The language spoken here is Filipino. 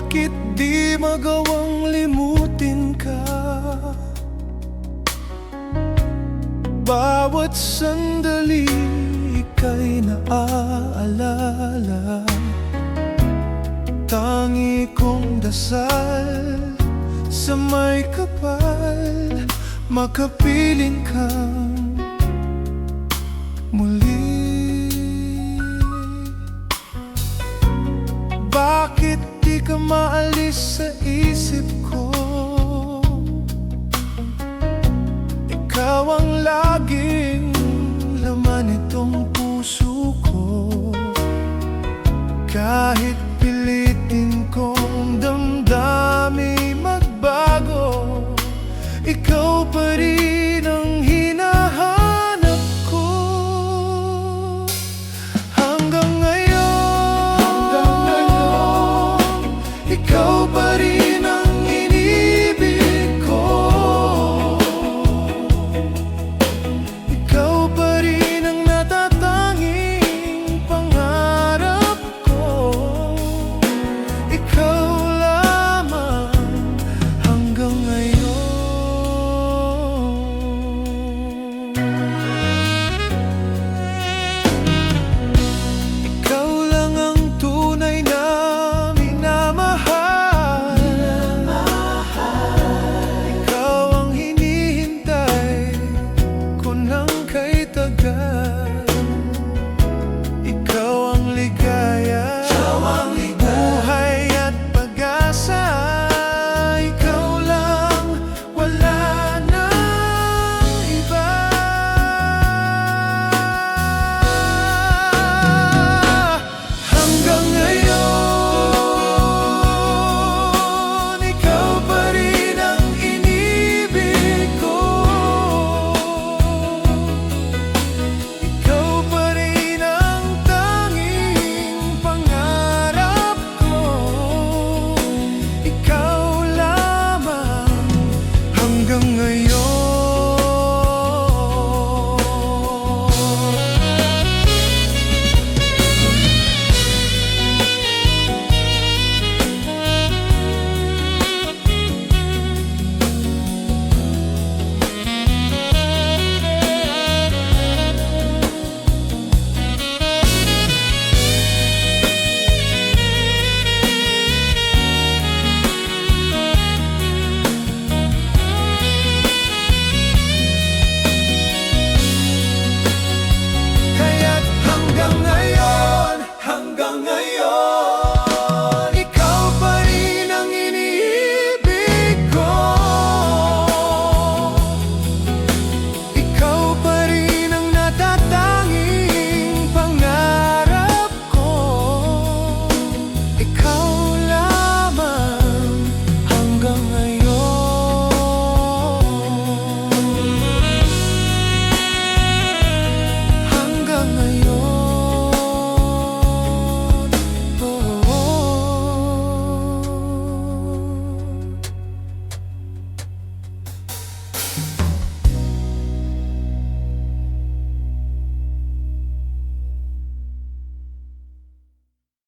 Bakit di magawang limutin ka? Bawat sandali ika'y naaalala. Tangi kong dasal sa may kapal, makapiling kang muli. Bakit di ka maalis sa isip ko? Ikaw ang laging laman itong puso ko. Kahit pilitin kong damdamin magbago, ikaw pa rin ang hinahanap ko. Hanggang ngayon, ikaw pa rin ang inibig ko. Ikaw pa rin ang natatanging pangarap ko. Ikaw lamang hanggang ngayon. Ikaw lang ang tunay na minamahal. Ikaw ang hinihintay ko nang kay tagal. Ikaw ang ligaya, buhay at pag-asa. Ikaw lang, wala nang iba. Hanggang ngayon, ikaw pa rin ang inibig ko. Ikaw pa rin ang tanging pangarap ko. Ikaw lamang hanggang ngayon. Kaya't hanggang ngayon, hanggang ngayon,